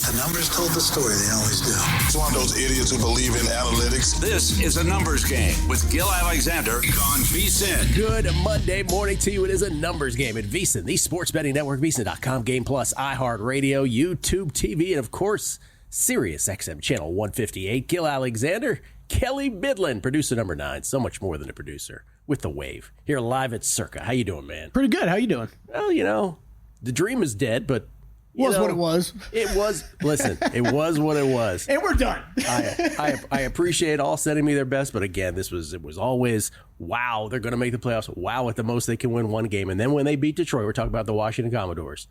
The numbers told the story. They always do. It's one of those idiots who believe in analytics. This is A Numbers Game with Gil Alexander on VSiN. Good Monday morning to you. It is A Numbers Game at VSiN, the sports betting network, VSiN.com, Game Plus, iHeartRadio, YouTube TV, and of course, Sirius XM Channel 158. Gil Alexander, Kelly Bidlin, producer number 9. So much more than a producer with the wave. Here live at Circa. How you doing, man? Pretty good. How you doing? Well, the dream is dead, but what it was. It was. Listen, it was what it was. And we're done. I appreciate all sending me their best, but again, it was always, wow, they're going to make the playoffs. Wow, at the most they can win one game. And then when they beat Detroit, we're talking about the Washington Commodores,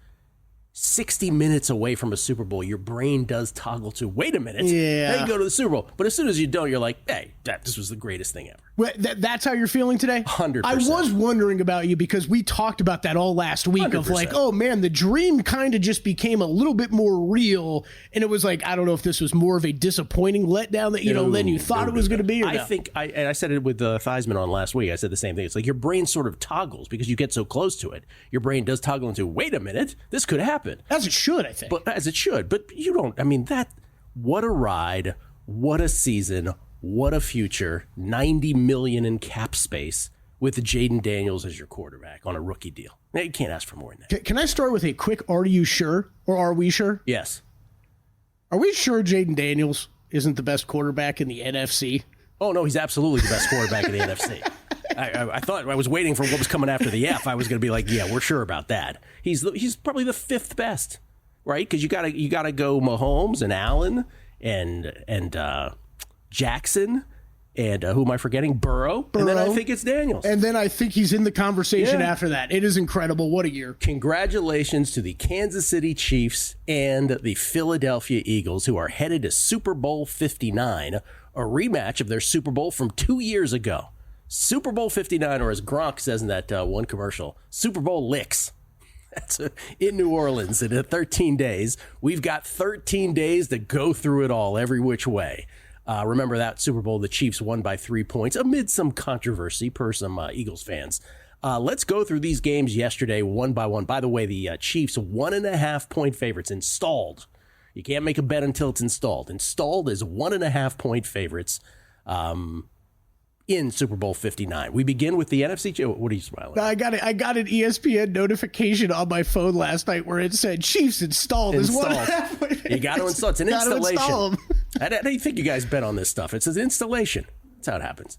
60 minutes away from a Super Bowl, your brain does toggle to, wait a minute, they go to the Super Bowl. But as soon as you don't, you're like, hey, this was the greatest thing ever. Well, that's how you're feeling today? 100%. I was wondering about you because we talked about that all last week 100%. Of like, oh man, the dream kind of just became a little bit more real. And it was like, I don't know if this was more of a disappointing letdown that, than you thought it was going to be. Or I think, and I said it with Theismann on last week, I said the same thing. It's like your brain sort of toggles because you get so close to it. Your brain does toggle into, wait a minute, this could happen. As it should, I think. As it should. But you don't, what a ride, what a season, what a future, $90 million in cap space with Jayden Daniels as your quarterback on a rookie deal. Now, you can't ask for more than that. Can I start with a quick, are you sure? Or are we sure? Yes. Are we sure Jayden Daniels isn't the best quarterback in the NFC? Oh, no, he's absolutely the best quarterback in the NFC. I thought I was waiting for what was coming after the F. I was going to be like, yeah, we're sure about that. He's probably the 5th best, right? Because you gotta go Mahomes and Allen and Jackson and who am I forgetting? Burrow. And then I think it's Daniels. And then I think he's in the conversation after that. It is incredible. What a year. Congratulations to the Kansas City Chiefs and the Philadelphia Eagles, who are headed to Super Bowl 59, a rematch of their Super Bowl from 2 years ago. Super Bowl 59, or as Gronk says in that one commercial, Super Bowl licks. That's in New Orleans in 13 days. We've got 13 days to go through it all every which way. Remember that Super Bowl, the Chiefs won by 3 points amid some controversy per some Eagles fans. Let's go through these games yesterday one by one. By the way, the Chiefs 1.5 point favorites installed. You can't make a bet until it's installed. Installed is 1.5 point favorites in Super Bowl 59. We begin with the NFC. What are you smiling at? I got an ESPN notification on my phone last night where it said Chiefs installed. You got to install. It's an installation. How do you think you guys bet on this stuff? It's an installation. That's how it happens.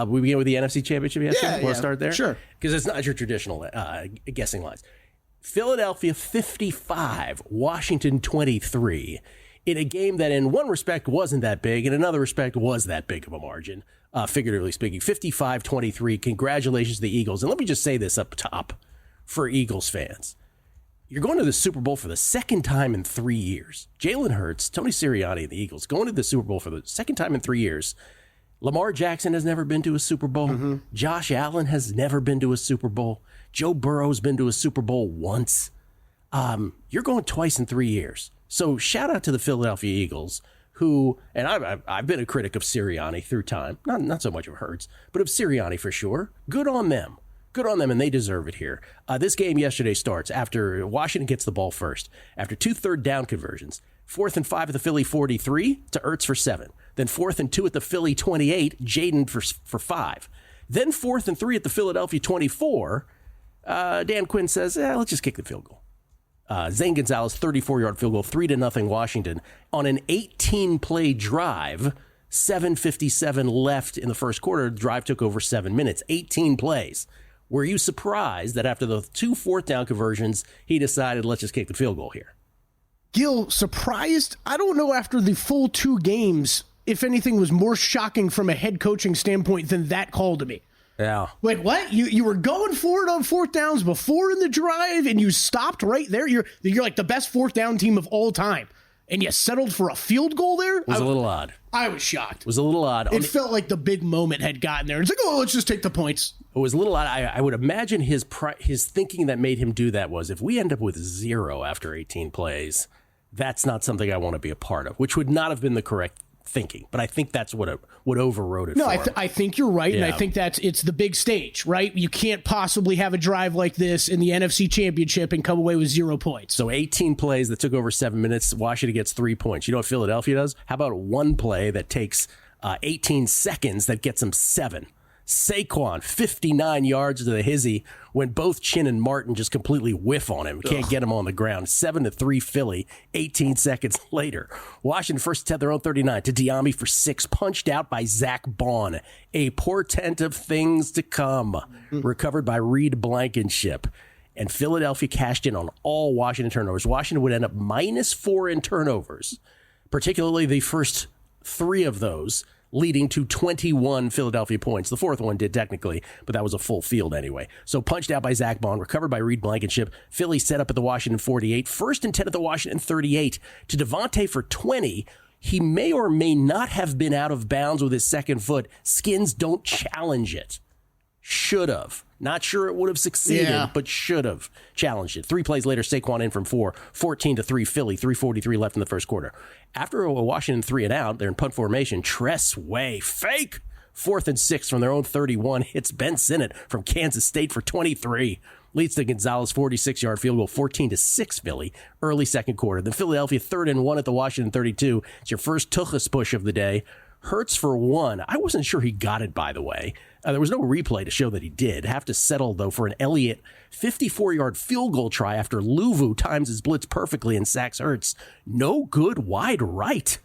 We begin with the NFC Championship yesterday. Want to start there? Sure. Because it's not your traditional guessing lines. Philadelphia 55, Washington 23. In a game that in one respect wasn't that big, in another respect was that big of a margin, figuratively speaking. 55-23, congratulations to the Eagles. And let me just say this up top for Eagles fans. You're going to the Super Bowl for the second time in 3 years. Jalen Hurts, Tony Sirianni and the Eagles going to the Super Bowl for the second time in 3 years. Lamar Jackson has never been to a Super Bowl. Mm-hmm. Josh Allen has never been to a Super Bowl. Joe Burrow's been to a Super Bowl once. You're going twice in 3 years. So shout out to the Philadelphia Eagles, who, and I've been a critic of Sirianni through time, not so much of Hurts, but of Sirianni for sure. Good on them. Good on them, and they deserve it here. This game yesterday starts after Washington gets the ball first. After 2 third-down conversions, 4th and 5 at the Philly 43 to Ertz for 7. Then 4th and 2 at the Philly 28, Jayden for 5. Then 4th and 3 at the Philadelphia 24. Dan Quinn says, let's just kick the field goal. Zane Gonzalez, 34-yard field goal, 3-0 Washington. On an 18-play drive, 7:57 left in the first quarter, the drive took over 7 minutes, 18 plays. Were you surprised that after the 2 fourth-down conversions, he decided, let's just kick the field goal here? Gil, surprised? I don't know after the full 2 games if anything was more shocking from a head coaching standpoint than that call to me. Yeah. Wait, what? You were going for it on 4th downs before in the drive, and you stopped right there? You're like the best 4th down team of all time, and you settled for a field goal there? It was a little odd. I was shocked. It was a little odd. It felt like the big moment had gotten there. It's like, let's just take the points. It was a little odd. I would imagine his thinking that made him do that was, if we end up with 0 after 18 plays, that's not something I want to be a part of, which would not have been the correct thinking, but I think that's what overrode it. No, for I think you're right, and I think it's the big stage, right? You can't possibly have a drive like this in the NFC Championship and come away with 0 points. So 18 plays that took over 7 minutes. Washington gets 3 points. You know what Philadelphia does? How about one play that takes 18 seconds that gets them 7? Saquon, 59 yards to the hizzy when both Chin and Martin just completely whiff on him. Can't get him on the ground. 7-3 Philly, 18 seconds later. Washington first at their own 39 to Diami for 6, punched out by Zach Bond. A portent of things to come. Recovered by Reed Blankenship. And Philadelphia cashed in on all Washington turnovers. Washington would end up -4 in turnovers, particularly the first 3 of those, leading to 21 Philadelphia points. The 4th one did technically, but that was a full field anyway. So punched out by Zach Bond, recovered by Reed Blankenship. Philly set up at the Washington 48, 1st and 10 at the Washington 38 to Devontae for 20. He may or may not have been out of bounds with his second foot. Skins don't challenge it. Should have. Not sure it would have succeeded, but should have challenged it. 3 plays later, Saquon in from 4, 14-3 Philly, 3:43 left in the first quarter. After a Washington 3 and out, they're in punt formation. Tress Way, fake. 4th and 6 from their own 31. Hits Ben Sinnott from Kansas State for 23. Leads to Gonzalez 46-yard field goal, 14-6 Philly, early second quarter. Then Philadelphia 3rd and 1 at the Washington 32. It's your first Tuchus push of the day. Hurts for 1. I wasn't sure he got it, by the way. There was no replay to show that he did. Have to settle, though, for an Elliott 54-yard field goal try after Luvu times his blitz perfectly and sacks Hurts. No good wide right.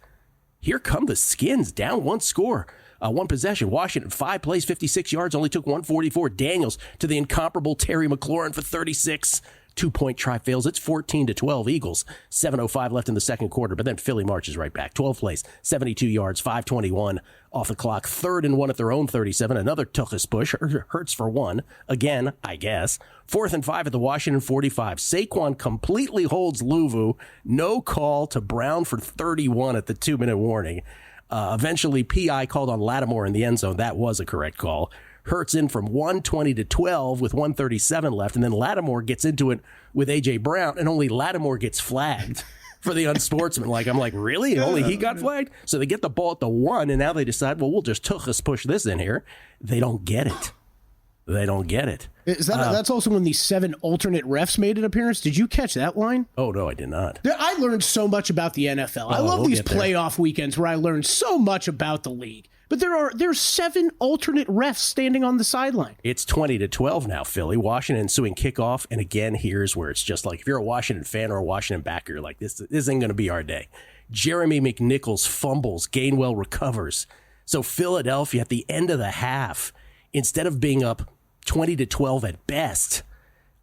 Here come the Skins, down 1 score. 1 possession. Washington, 5 plays, 56 yards, only took 144. Daniels to the incomparable Terry McLaurin for 36. 2-point try fails. It's 14-12 Eagles. 7:05 left in the second quarter, but then Philly marches right back. 12 plays, 72 yards, 5:21 off the clock. 3rd and 1 at their own 37. Another Tuchus push. Hurts for 1. Again, I guess. 4th and 5 at the Washington 45. Saquon completely holds Luvu. No call to Brown for 31 at the 2-minute warning. Eventually, PI called on Lattimore in the end zone. That was a correct call. Hurts in from 120-12 with 137 left, and then Lattimore gets into it with A.J. Brown, and only Lattimore gets flagged for the unsportsmanlike. I'm like, really? Only he got flagged? So they get the ball at the 1, and now they decide, well, we'll just push this in here. They don't get it. They don't get it. Is that that's also when the 7 alternate refs made an appearance? Did you catch that line? Oh, no, I did not. I learned so much about the NFL. I love these playoff weekends where I learned so much about the league. But there's 7 alternate refs standing on the sideline. It's 20-12 now, Philly. Washington ensuing kickoff. And again, here's where it's just like, if you're a Washington fan or a Washington backer, you're like, this isn't going to be our day. Jeremy McNichols fumbles. Gainwell recovers. So Philadelphia at the end of the half, instead of being up 20-12 at best,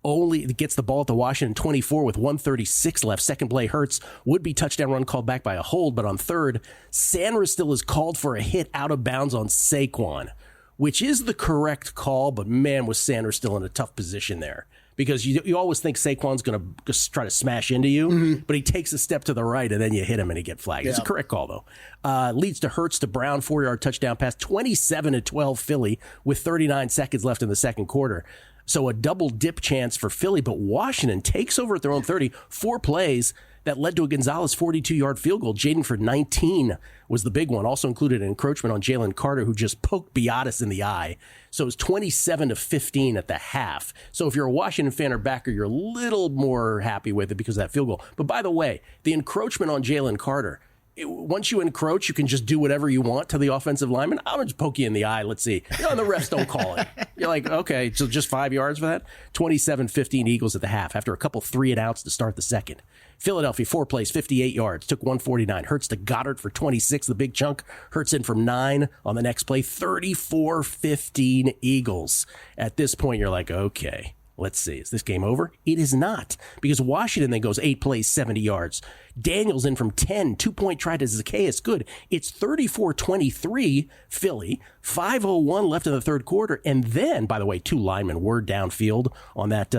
only gets the ball at the Washington 24 with 1:36 left. Second play, Hurts would be touchdown run called back by a hold, but on third, Sanders still is called for a hit out of bounds on Saquon, which is the correct call, but man, was Sanders still in a tough position there. Because you always think Saquon's going to just try to smash into you, but he takes a step to the right, and then you hit him and he get flagged. Yeah. It's a correct call, though. Leads to Hurts to Brown, 4-yard touchdown pass, 27-12 Philly with 39 seconds left in the second quarter. So a double dip chance for Philly, but Washington takes over at their own 30, 4 plays that led to a Gonzalez 42-yard field goal. Jaden for 19 was the big one. Also included an encroachment on Jalen Carter, who just poked Biadasz in the eye. So it was 27-15 at the half. So if you're a Washington fan or backer, you're a little more happy with it because of that field goal. But by the way, the encroachment on Jalen Carter, once you encroach, you can just do whatever you want to the offensive lineman. I'm going to just poke you in the eye. Let's see. And the refs don't call it. You're like, okay, so just 5 yards for that? 27-15 Eagles at the half after a couple 3-and-outs to start the second. Philadelphia, 4 plays, 58 yards, took 149. Hurts to Goddard for 26, the big chunk. Hurts in from 9 on the next play, 34-15 Eagles. At this point, you're like, okay, let's see. Is this game over? It is not, because Washington then goes 8 plays, 70 yards. Daniels in from 10, 2-point try to Zacchaeus. Good. It's 34-23 Philly, 5:01 left in the third quarter. And then, by the way, 2 linemen were downfield on that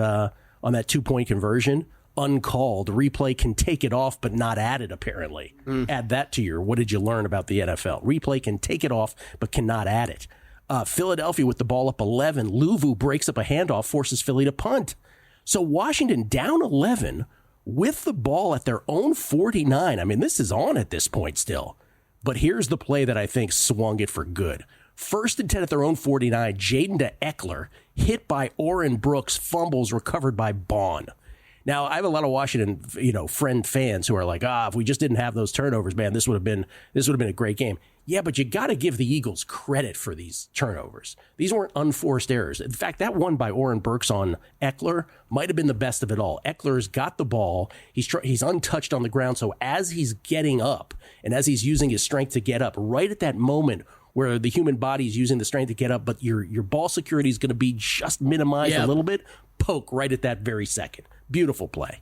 2-point conversion. Uncalled. Replay can take it off, but not add it, apparently. Add that to your what did you learn about the NFL. Replay can take it off, but cannot add it. Philadelphia with the ball up 11. Luvu breaks up a handoff, forces Philly to punt. So Washington down 11 with the ball at their own 49. I mean, this is on at this point still. But here's the play that I think swung it for good. 1st and 10 at their own 49, Jaden to Eckler, hit by Oren Brooks, fumbles recovered by Bond. Now, I have a lot of Washington, friend fans who are like, if we just didn't have those turnovers, man, this would have been a great game. Yeah, but you got to give the Eagles credit for these turnovers. These weren't unforced errors. In fact, that one by Oren Burks on Eckler might have been the best of it all. Eckler's got the ball. He's untouched on the ground. So as he's getting up and as he's using his strength to get up, right at that moment where the human body is using the strength to get up, but your ball security is going to be just minimized a little bit, poke right at that very second. Beautiful play.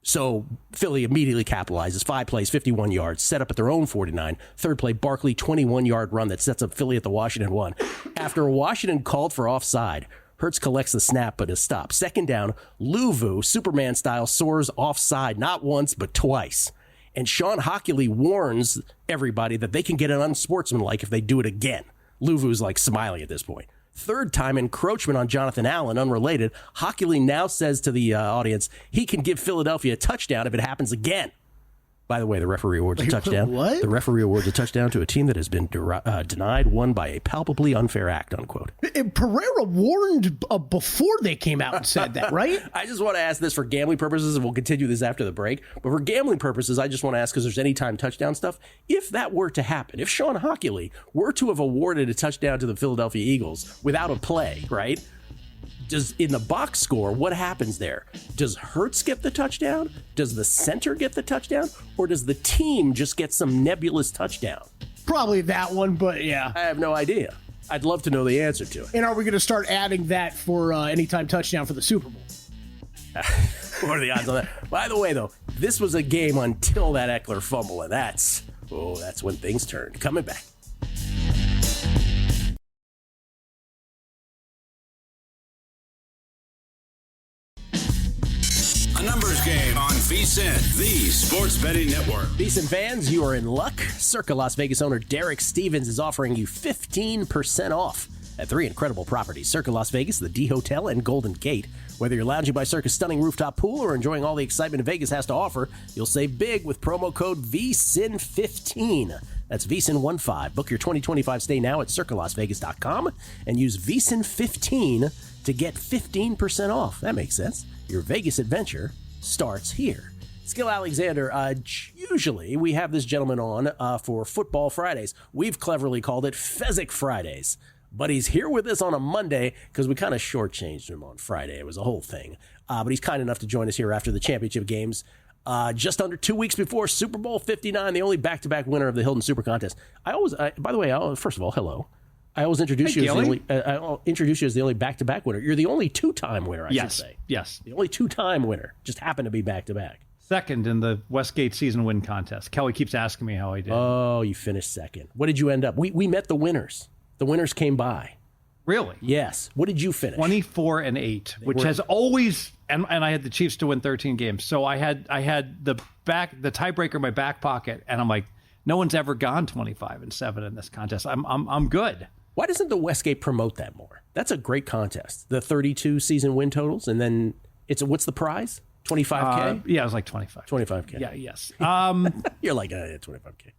So Philly immediately capitalizes. 5 plays, 51 yards, set up at their own 49. 3rd play, Barkley, 21-yard run that sets up Philly at the Washington 1. After Washington called for offside, Hurts collects the snap but is stopped. 2nd down, Luvu, Superman style, soars offside not once but twice. And Sean Hockley warns everybody that they can get an unsportsmanlike if they do it again. Luvu's like smiling at this point. 3rd time, encroachment on Jonathan Allen, unrelated. Hockley now says to the audience he can give Philadelphia a touchdown if it happens again. By the way, the referee awards a touchdown. What? The referee awards a touchdown to a team that has been denied one by a palpably unfair act, unquote. Pereira warned before they came out and said that, right? I just want to ask this for gambling purposes, and we'll continue this after the break. But for gambling purposes, I just want to ask, because there's anytime touchdown stuff, if that were to happen, if Sean Hockley were to have awarded a touchdown to the Philadelphia Eagles without a play, right? In the box score, what happens there? Does Hurts get the touchdown? Does the center get the touchdown? Or does the team just get some nebulous touchdown? Probably that one, but yeah. I have no idea. I'd love to know the answer to it. And are we going to start adding that for anytime touchdown for the Super Bowl? What are the odds on that? By the way, though, this was a game until that Eckler fumble, and that's when things turned. Coming back. A numbers game on VSiN, the sports betting network. VSiN fans, you are in luck. Circa Las Vegas owner Derek Stevens is offering you 15% off at 3 incredible properties: Circa Las Vegas, the D Hotel, and Golden Gate. Whether you're lounging by Circa's stunning rooftop pool or enjoying all the excitement Vegas has to offer, you'll save big with promo code VSiN15. That's VSiN15. Book your 2025 stay now at circalasvegas.com and use VSiN15 to get 15% off. That makes sense. Your Vegas adventure starts here. Skill Alexander, usually we have this gentleman on for Football Fridays. We've cleverly called it Fezzik Fridays. But he's here with us on a Monday because we kind of shortchanged him on Friday. It was a whole thing. But he's kind enough to join us here after the championship games. Just under 2 weeks before Super Bowl 59, the only back-to-back winner of the Hilton Super Contest. By the way, first of all, hello. I always introduce you as the only back-to-back winner. You're the only 2-time winner, I should say. Yes. The only 2-time winner. Just happened to be back-to-back. Second in the Westgate season win contest. Kelly keeps asking me how I did. Oh, you finished second. What did you end up? We met the winners. The winners came by. Really? Yes. What did you finish? 24-8, which has always, and I had the Chiefs to win 13 games. So I had the tiebreaker in my back pocket, and I'm like, no one's ever gone 25-7 in this contest. I'm good. Why doesn't the Westgate promote that more? That's a great contest. The 32 season win totals, and then what's the prize? 25K? Yeah, it was like 25. 25K. Yeah, yes. You're like 25K.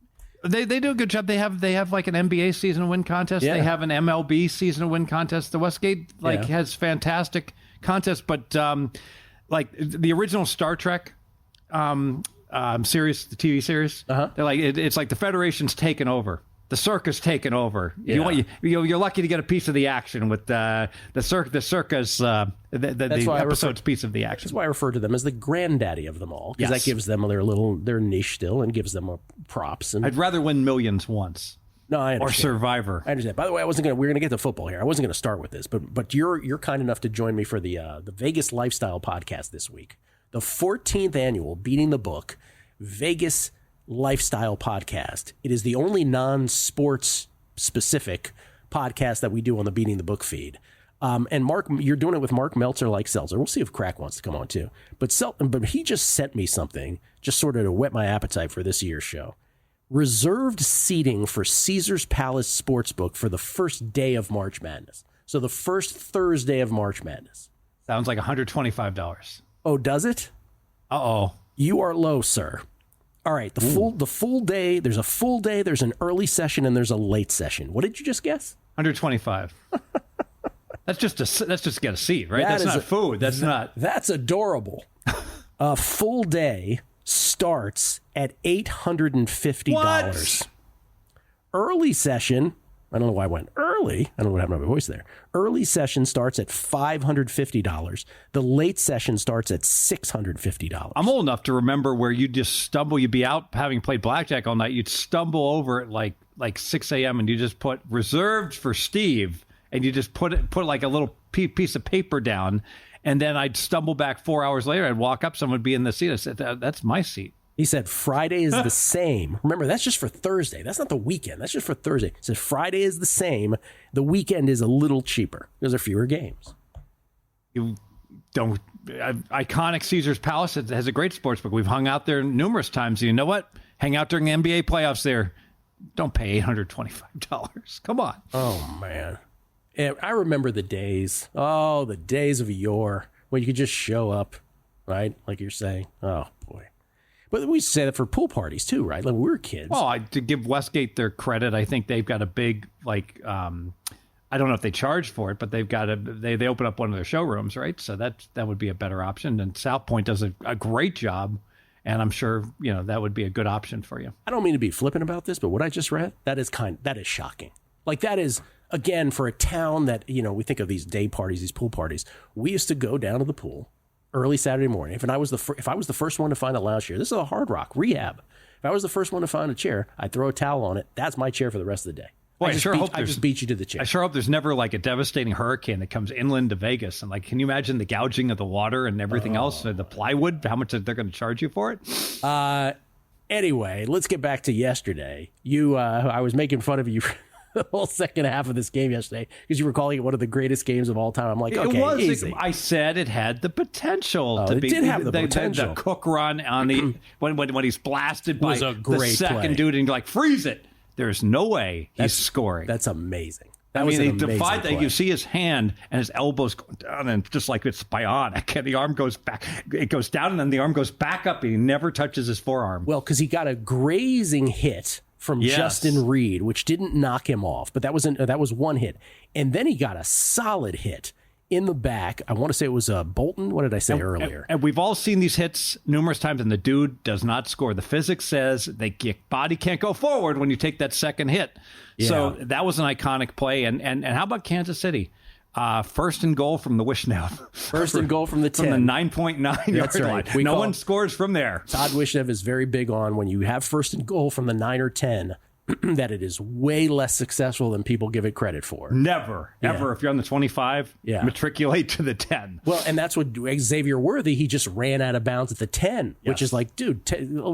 They do a good job. They have like an NBA season win contest. Yeah. They have an MLB season win contest. The Westgate has fantastic contests, but like the original Star Trek series, the TV series, they're like it's like the Federation's taken over. The circus taken over. Yeah. You're lucky to get a piece of the action with the circus, the episode's piece of the action. That's why I refer to them as the granddaddy of them all, because Yes. that gives them their niche still and gives them props. And I'd rather win millions once. no, I Or understand. Survivor. I understand. By the way, we're gonna get to football here. I wasn't gonna start with this, but you're kind enough to join me for the Vegas Lifestyle Podcast this week, the 14th annual Beating the Book Vegas Lifestyle Podcast. It is the only non-sports specific podcast that we do on the Beating the Book feed. And Mark, you're doing it with Mark Meltzer like Seltzer. We'll see if Crack wants to come on too. But he just sent me something just sort of to whet my appetite for this year's show. Reserved seating for Caesars Palace Sportsbook for the first day of March Madness. So the first Thursday of March Madness. Sounds like $125. Oh, does it? Uh-oh. You are low, sir. All right, the full day. There's a full day. There's an early session and there's a late session. What did you just guess? 125. That's just get a seat, right? That's not food. That's adorable. A full day starts at $850. What? Early session. I don't know why I went early. I don't know what happened to my voice there. Early session starts at $550. The late session starts at $650. I'm old enough to remember where you just stumble. You'd be out having played blackjack all night. You'd stumble over at like 6 a.m. and you just put reserved for Steve, and you just put like a little piece of paper down, and then I'd stumble back 4 hours later. I'd walk up, someone would be in the seat. I said, "That's my seat." He said Friday is the same. Remember, that's just for Thursday. That's not the weekend. That's just for Thursday. He said Friday is the same. The weekend is a little cheaper. There's a fewer games. You don't. Iconic Caesar's Palace has a great sports book. We've hung out there numerous times. You know what? Hang out during NBA playoffs there. Don't pay $825. Come on. Oh, man. And I remember the days. Oh, the days of yore when you could just show up, right? Like you're saying. Oh, boy. But we say that for pool parties too, right? Like when we were kids. Well, to give Westgate their credit, I think they've got a big, I don't know if they charge for it, but they've got they open up one of their showrooms, right? So that would be a better option. And South Point does a great job, and I'm sure that would be a good option for you. I don't mean to be flippant about this, but what I just read, that is shocking. Like that is, again, for a town that we think of these day parties, these pool parties. We used to go down to the pool early Saturday morning. If I was the first one to find a lounge chair, this is a Hard Rock rehab. If I was the first one to find a chair, I'd throw a towel on it. That's my chair for the rest of the day. Well, I just beat you to the chair. I sure hope there's never like a devastating hurricane that comes inland to Vegas. And like, can you imagine the gouging of the water and everything else? The plywood, how much they're going to charge you for it? Anyway, let's get back to yesterday. I was making fun of you the whole second half of this game yesterday because you were calling it one of the greatest games of all time. I'm like, okay, it was, easy. I said it had the potential to be. It did have the potential. The Cook run on the when he's blasted by was a great the second play. dude and like freeze it. There's no way he's scoring. That's amazing. He defied that. You see his hand and his elbows going down, and just like it's bionic, and the arm goes back. It goes down, and then the arm goes back up, and he never touches his forearm. Well, because he got a grazing hit from Justin Reed, which didn't knock him off, but that was one hit, and then he got a solid hit in the back. I want to say it was Bolton. What did I say earlier? And we've all seen these hits numerous times, and the dude does not score. The physics says your body can't go forward when you take that second hit. Yeah. So that was an iconic play. And how about Kansas City? First and goal from the Wishnev. First and goal from the 10. From the 9.9 yard line. No one scores from there. Todd Wishnev is very big on when you have first and goal from the 9 or 10, that it is way less successful than people give it credit for. Never, ever. If you're on the 25, matriculate to the 10. Well, and that's what Xavier Worthy, he just ran out of bounds at the 10, which is like, dude,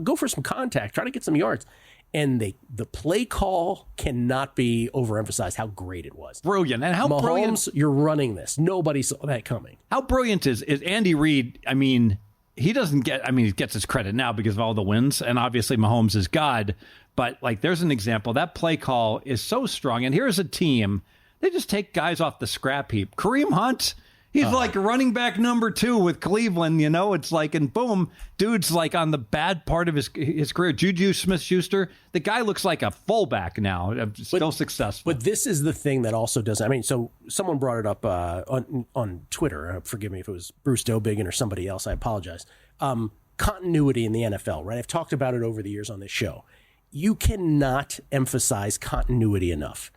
go for some contact. Try to get some yards. And the play call cannot be overemphasized how great it was. Brilliant. And how Mahomes, brilliant. You're running this. Nobody saw that coming. How brilliant is Andy Reid? I mean, he gets his credit now because of all the wins. And obviously Mahomes is God. But like, there's an example. That play call is so strong. And here's a team. They just take guys off the scrap heap. Kareem Hunt. He's like running back number 2 with Cleveland, It's like, and boom, dude's like on the bad part of his career. Juju Smith-Schuster, the guy looks like a fullback now, still successful. But this is the thing that also doesn't. I mean, so someone brought it up on Twitter. Forgive me if it was Bruce Dobiggin or somebody else. I apologize. Continuity in the NFL, right? I've talked about it over the years on this show. You cannot emphasize continuity enough.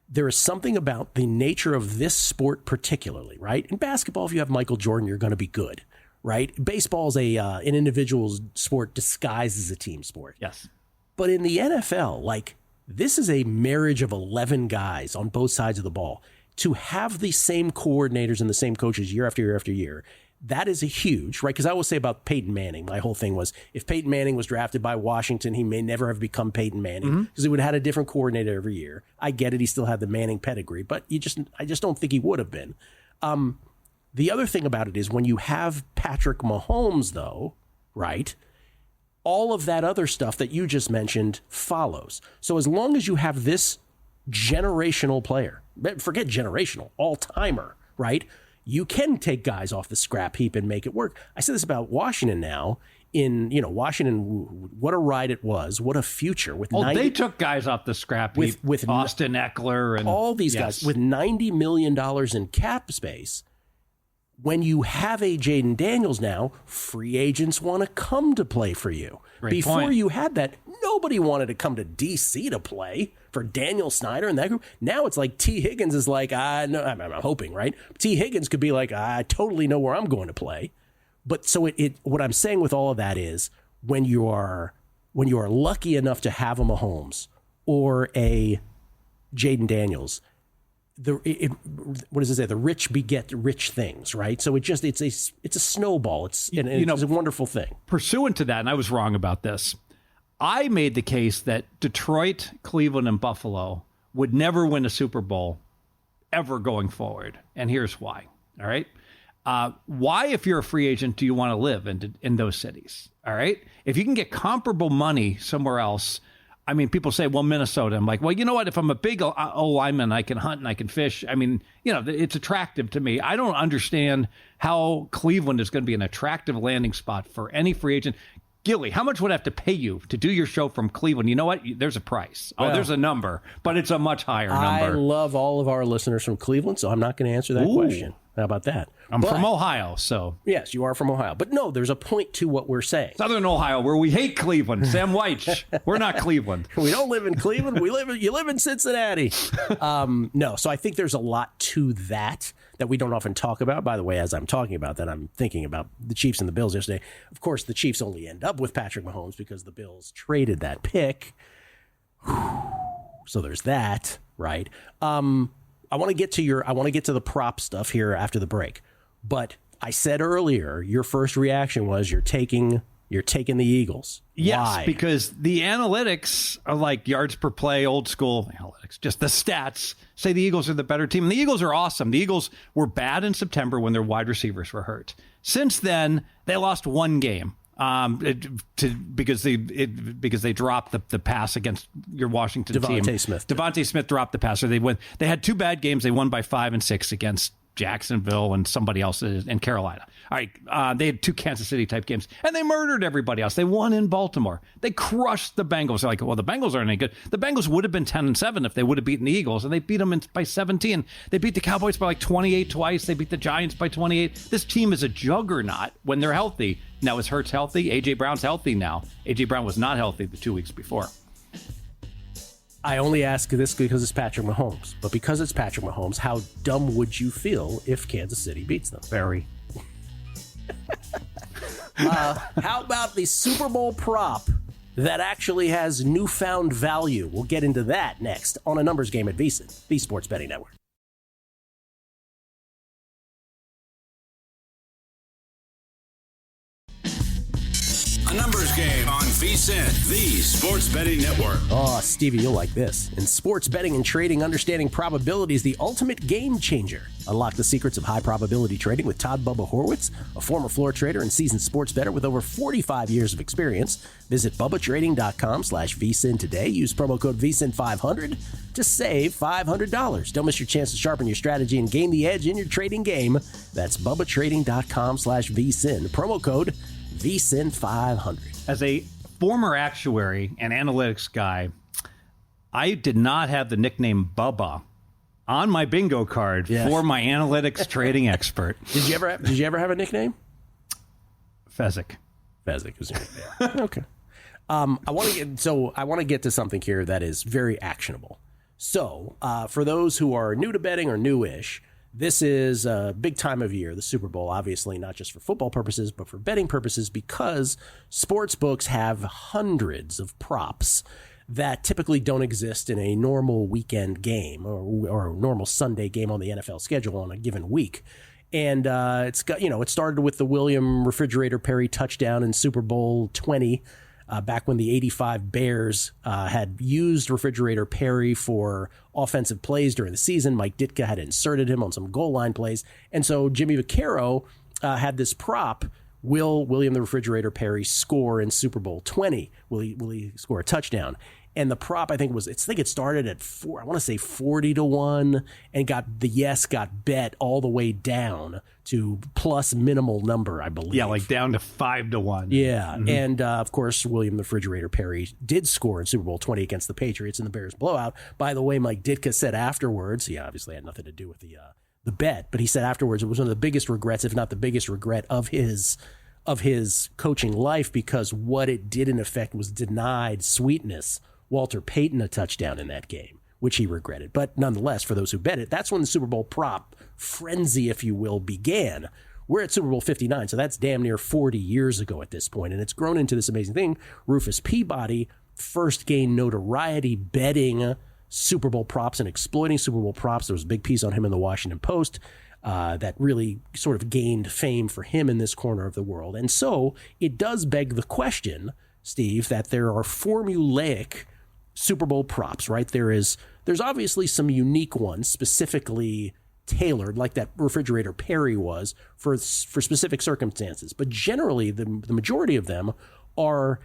There is something about the nature of this sport particularly, right? In basketball, if you have Michael Jordan, you're going to be good, right? Baseball is an individual sport disguised as a team sport. Yes. But in the NFL, like, this is a marriage of 11 guys on both sides of the ball. To have the same coordinators and the same coaches year after year after year, that is a huge, right? Because I always say about Peyton Manning, my whole thing was, if Peyton Manning was drafted by Washington, he may never have become Peyton Manning because he would have had a different coordinator every year. I get it. He still had the Manning pedigree, but I just don't think he would have been. The other thing about it is when you have Patrick Mahomes, though, right, all of that other stuff that you just mentioned follows. So as long as you have this generational player, forget generational, all-timer, right? you can take guys off the scrap heap and make it work. I said this about Washington now. In Washington, what a ride it was! What a future with. They took guys off the scrap heap with Austin Eckler and all these guys with $90 million in cap space. When you have a Jaden Daniels now, free agents want to come to play for you. Before you had that, nobody wanted to come to DC to play for Daniel Snyder and that group. Now it's like T. Higgins is like, I'm hoping, right? T. Higgins could be like, I totally know where I'm going to play. But so what I'm saying with all of that is when you are lucky enough to have a Mahomes or a Jaden Daniels, what does it say? The rich beget rich things, right? So it's a snowball. It's a wonderful thing. Pursuant to that, and I was wrong about this, I made the case that Detroit, Cleveland, and Buffalo would never win a Super Bowl ever going forward. And here's why. All right. Why, if you're a free agent, do you want to live in those cities? All right. If you can get comparable money somewhere else, I mean, people say, well, Minnesota. I'm like, well, you know what? If I'm a big lineman, I can hunt and I can fish. I mean, it's attractive to me. I don't understand how Cleveland is going to be an attractive landing spot for any free agent. Gilly, how much would I have to pay you to do your show from Cleveland? You know what? There's a price. There's a number, but it's a much higher number. I love all of our listeners from Cleveland, so I'm not going to answer that question. How about that? I'm from Ohio, so. Yes, you are from Ohio. But no, there's a point to what we're saying. Southern Ohio, where we hate Cleveland. Sam Weich. We're not Cleveland. We don't live in Cleveland. You live in Cincinnati. No, so I think there's a lot to that we don't often talk about. By the way, as I'm talking about that, I'm thinking about the Chiefs and the Bills yesterday. Of course, the Chiefs only end up with Patrick Mahomes because the Bills traded that pick. So there's that, right? I want to get to the prop stuff here after the break. But I said earlier, your first reaction was you're taking the Eagles. Yes, Why? Because the analytics are like yards per play, old school analytics. Just the stats say the Eagles are the better team. And the Eagles are awesome. The Eagles were bad in September when their wide receivers were hurt. Since then, they lost one game. Because they dropped the pass against your Washington team. Devontae Smith dropped the pass. So they had two bad games. They won by 5 and 6 against Jacksonville and somebody else in Carolina. All right, they had two Kansas City type games, and they murdered everybody else. They won in Baltimore. They crushed the Bengals. They're like, well, the Bengals aren't any good. The Bengals would have been 10-7 if they would have beaten the Eagles, and they beat them by 17. They beat the Cowboys by like 28 twice. They beat the Giants by 28. This team is a juggernaut when they're healthy. Now, is Hurts healthy? A.J. Brown's healthy now. A.J. Brown was not healthy the 2 weeks before. I only ask this because it's Patrick Mahomes. But because it's Patrick Mahomes, how dumb would you feel if Kansas City beats them? Very. How about the Super Bowl prop that actually has newfound value? We'll get into that next on A Numbers Game at VSiN, the Sports Betting Network. A Numbers Game on VSiN, the Sports Betting Network. Oh, Stevie, you'll like this. In sports betting and trading, understanding probability is the ultimate game changer. Unlock the secrets of high probability trading with Todd Bubba Horwitz, a former floor trader and seasoned sports bettor with over 45 years of experience. Visit BubbaTrading.com/VSiN today. Use promo code VSiN500 to save $500. Don't miss your chance to sharpen your strategy and gain the edge in your trading game. That's BubbaTrading.com/VSiN. Promo code VSiN500. As a former actuary and analytics guy, I did not have the nickname Bubba on my bingo card for my analytics trading expert. Did you ever have a nickname? Fezzik. Fezzik was your nickname. Okay. I want to get to something here that is very actionable. So, for those who are new to betting or newish, this is a big time of year, the Super Bowl, obviously not just for football purposes, but for betting purposes, because sports books have hundreds of props that typically don't exist in a normal weekend game or a normal Sunday game on the NFL schedule on a given week. And it started with the William Refrigerator Perry touchdown in Super Bowl 20. Back when the 85 Bears had used Refrigerator Perry for offensive plays during the season. Mike Ditka had inserted him on some goal line plays. And so Jimmy Vaccaro had this prop. Will William the Refrigerator Perry score in Super Bowl 20? Will he score a touchdown? And the prop, I think it started at 40-1 and got bet all the way down to plus minimal number, I believe. Yeah, like down to 5-1. Yeah. Mm-hmm. And of course, William the Refrigerator Perry did score in Super Bowl 20 against the Patriots in the Bears blowout. By the way, Mike Ditka said afterwards, he obviously had nothing to do with the bet, but he said afterwards it was one of the biggest regrets, if not the biggest regret of his coaching life, because what it did in effect was denied Sweetness Walter Payton a touchdown in that game, which he regretted. But nonetheless, for those who bet it, that's when the Super Bowl prop frenzy, if you will, began. We're at Super Bowl 59, so that's damn near 40 years ago at this point, and it's grown into this amazing thing. Rufus Peabody first gained notoriety betting Super Bowl props and exploiting Super Bowl props. There was a big piece on him in the Washington Post that really sort of gained fame for him in this corner of the world. And so it does beg the question, Steve, that there are formulaic Super Bowl props, right? There's obviously some unique ones specifically tailored, like that Refrigerator Perry was for specific circumstances. But generally, the majority of them are,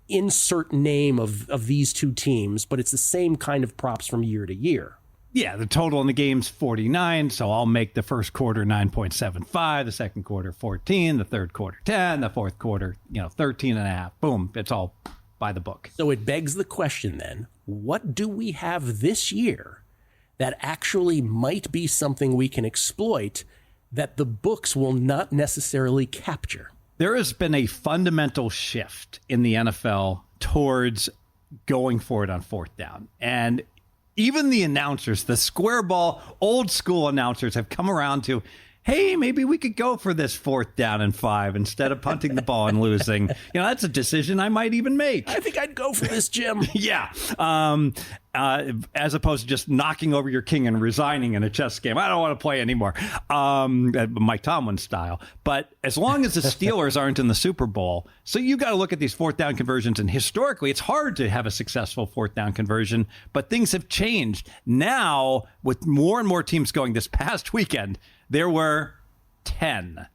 insert name of these two teams, but it's the same kind of props from year to year. Yeah, the total in the game's 49, so I'll make the first quarter 9.75, the second quarter 14, the third quarter 10, the fourth quarter, 13.5. Boom, it's all by the book. So it begs the question then, what do we have this year that actually might be something we can exploit that the books will not necessarily capture? There has been a fundamental shift in the NFL towards going for it on fourth down. And even the announcers, the square ball, old school announcers have come around to, hey, maybe we could go for this 4th down and 5 instead of punting the ball and losing. That's a decision I might even make. I think I'd go for this, Jim. Yeah. As opposed to just knocking over your king and resigning in a chess game. I don't want to play anymore. Mike Tomlin style. But as long as the Steelers aren't in the Super Bowl, so you got to look at these 4th down conversions. And historically, it's hard to have a successful 4th down conversion. But things have changed. Now, with more and more teams going this past weekend, there were 10,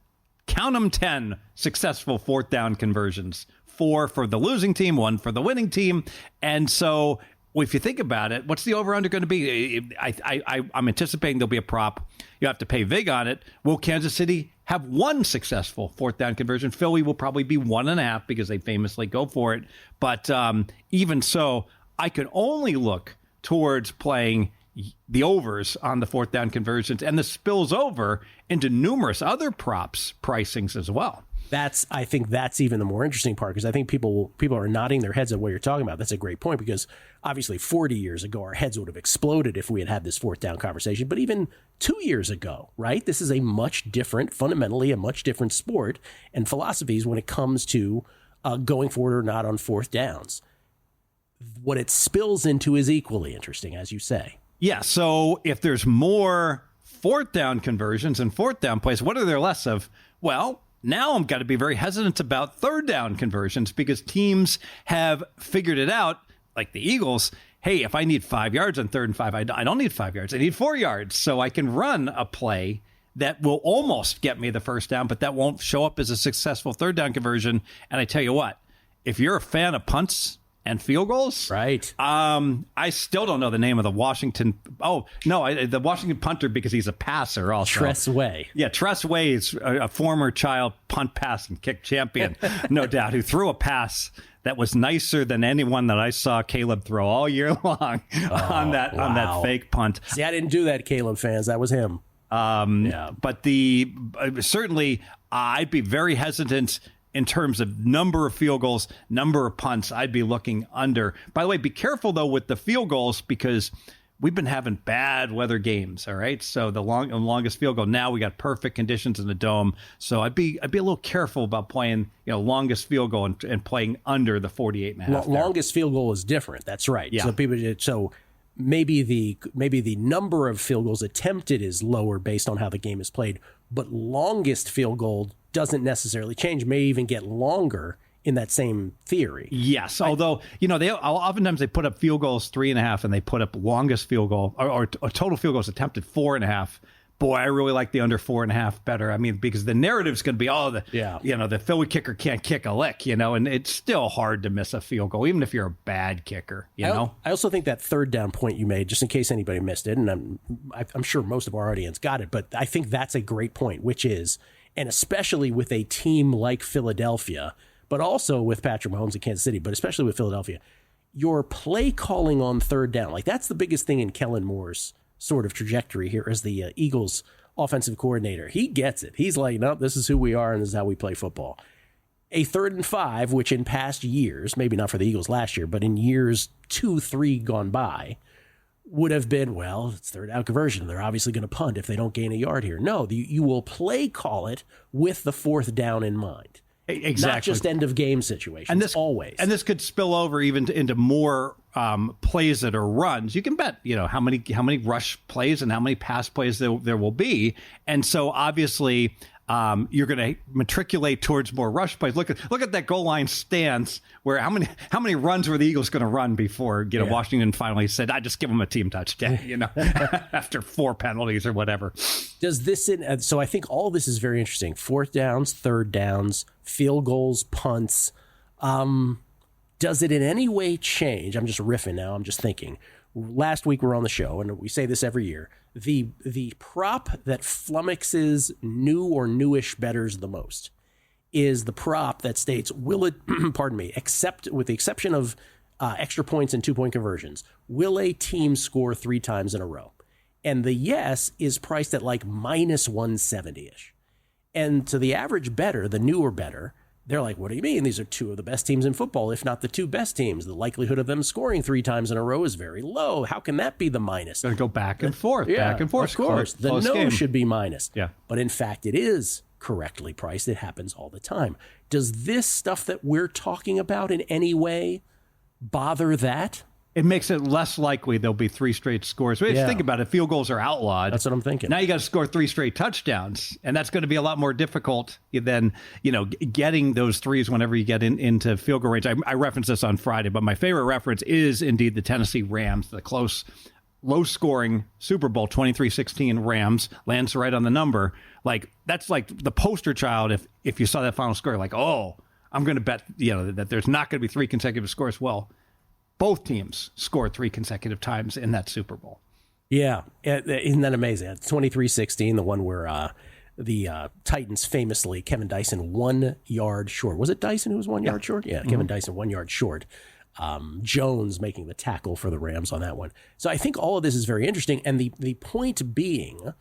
count them 10 successful 4th down conversions, 4 for the losing team, 1 for the winning team. And so if you think about it, what's the over-under going to be? I'm anticipating there'll be a prop. You have to pay vig on it. Will Kansas City have 1 successful 4th down conversion? Philly will probably be 1.5 because they famously go for it. But even so, I could only look towards playing the overs on the 4th down conversions, and this spills over into numerous other props pricings as well. I think that's even the more interesting part, because I think people are nodding their heads at what you're talking about. That's a great point, because obviously 40 years ago, our heads would have exploded if we had this 4th down conversation. But even 2 years ago, right? This is fundamentally a much different sport and philosophies when it comes to going forward or not on 4th downs. What it spills into is equally interesting, as you say. Yeah, so if there's more 4th down conversions and 4th down plays, what are there less of? Well, now I'm got to be very hesitant about 3rd down conversions, because teams have figured it out, like the Eagles. Hey, if I need 5 yards on 3rd and 5, I don't need 5 yards. I need 4 yards, so I can run a play that will almost get me the first down, but that won't show up as a successful 3rd down conversion. And I tell you what, if you're a fan of punts and field goals, right? I still don't know the name of the Washington. Oh no, the Washington punter, because he's a passer also. Tress Way. Yeah, Tress Way is a former child punt, pass, and kick champion, no doubt, who threw a pass that was nicer than anyone that I saw Caleb throw all year long on that fake punt. See, I didn't do that, Caleb fans. That was him. But certainly I'd be very hesitant. In terms of number of field goals, number of punts, I'd be looking under. By the way, be careful, though, with the field goals, because we've been having bad weather games, all right? So the longest field goal, now we got perfect conditions in the dome. So I'd be a little careful about playing, longest field goal and playing under the 48.5. Longest field goal is different. That's right. Yeah. So maybe the number of field goals attempted is lower based on how the game is played, but longest field goal doesn't necessarily change, may even get longer in that same theory. Yes, although, they oftentimes they put up field goals 3.5, and they put up longest field goal or total field goals attempted 4.5. boy, I really like the under 4.5 better. I mean, because the narrative's going to be, the Philly kicker can't kick a lick, and it's still hard to miss a field goal, even if you're a bad kicker, I also think that third down point you made, just in case anybody missed it, and I'm sure most of our audience got it, but I think that's a great point, which is, and especially with a team like Philadelphia, but also with Patrick Mahomes in Kansas City, but especially with Philadelphia, your play calling on third down, like that's the biggest thing in Kellen Moore's sort of trajectory here as the Eagles offensive coordinator. He gets it. He's like, no, this is who we are and this is how we play football. A 3rd and 5, which in past years, maybe not for the Eagles last year, but in years 2-3 gone by, would have been, well, it's third down conversion. They're obviously going to punt if they don't gain a yard here. No, you will play call it with the 4th down in mind. Exactly. Not just end of game situations. And this always. And this could spill over even into more plays that are runs. You can bet, how many rush plays and how many pass plays there will be. And so obviously you're going to matriculate towards more rush plays. Look at that goal line stance where how many runs were the Eagles going to run before Washington finally said, I just give them a team touchdown, after 4 penalties or whatever. Does this so I think all this is very interesting. 4th downs, 3rd downs, field goals, punts. Does it in any way change? I'm just riffing now. I'm just thinking. Last week we were on the show, and we say this every year. The prop that flummoxes new or newish bettors the most is the prop that states, will it, except with the exception of extra points and 2-point conversions, will a team score 3 times in a row? And the yes is priced at like minus 170-ish. And to the average bettor, the newer bettor, they're like, what do you mean? These are 2 of the best teams in football, if not the 2 best teams. The likelihood of them scoring 3 times in a row is very low. How can that be the minus? Going to go back and forth, back and forth. Of course. The no game should be minus. Yeah. But in fact, it is correctly priced. It happens all the time. Does this stuff that we're talking about in any way bother that? It makes it less likely there'll be 3 straight scores. But think about it. Field goals are outlawed. That's what I'm thinking. Now you got to score 3 straight touchdowns, and that's going to be a lot more difficult than getting those 3s whenever you get into field goal range. I referenced this on Friday, but my favorite reference is indeed the Tennessee Rams, the close, low-scoring Super Bowl 23-16 Rams lands right on the number. Like that's like the poster child. If you saw that final score, like, oh, I'm going to bet that there's not going to be 3 consecutive scores. Well, both teams scored 3 consecutive times in that Super Bowl. Yeah. Isn't that amazing? 23-16, the one where the Titans famously, Kevin Dyson 1 yard short. Was it Dyson who was 1 yard short? Yeah, Kevin Dyson 1 yard short. Jones making the tackle for the Rams on that one. So I think all of this is very interesting. And the point being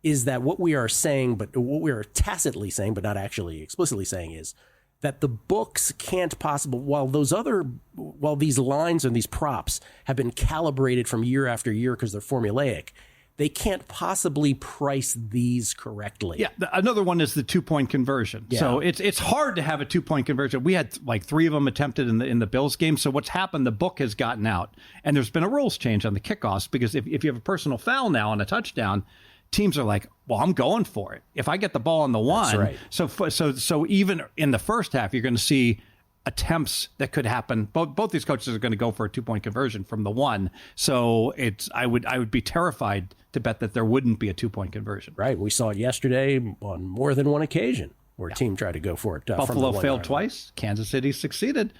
is that what we are saying, but what we are tacitly saying, but not actually explicitly saying, is that the books can't possibly, while these lines and these props have been calibrated from year after year because they're formulaic, they can't possibly price these correctly. Yeah, another one is the 2-point conversion. Yeah. So it's hard to have a 2-point conversion. We had like 3 of them attempted in the Bills game. So what's happened, the book has gotten out, and there's been a rules change on the kickoffs, because if you have a personal foul now on a touchdown, teams are like, well, I'm going for it. If I get the ball on the 1, right. So even in the first half, you're going to see attempts that could happen. Both these coaches are going to go for a 2-point conversion from the 1. So I would be terrified to bet that there wouldn't be a 2-point conversion. Right. We saw it yesterday on more than one occasion where a team tried to go for it. Buffalo failed twice. Kansas City succeeded.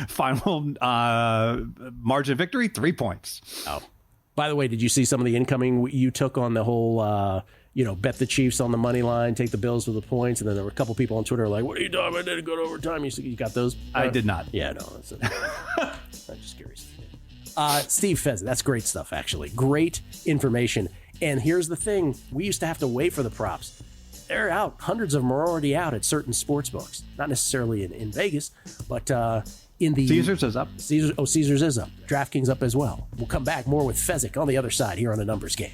Final margin of victory, 3 points. Oh. By the way, did you see some of the incoming you took on the whole, bet the Chiefs on the money line, take the Bills with the points, and then there were a couple people on Twitter like, what are you doing? I didn't go to overtime. You got those? I did not. Yeah, no. I'm just curious. Steve Pheasant, that's great stuff, actually. Great information. And here's the thing. We used to have to wait for the props. They're out. Hundreds of them are already out at certain sports books. Not necessarily in Vegas, but... in the Caesars is up. Caesars is up. DraftKings up as well. We'll come back more with Fezzik on the other side here on The Numbers Game.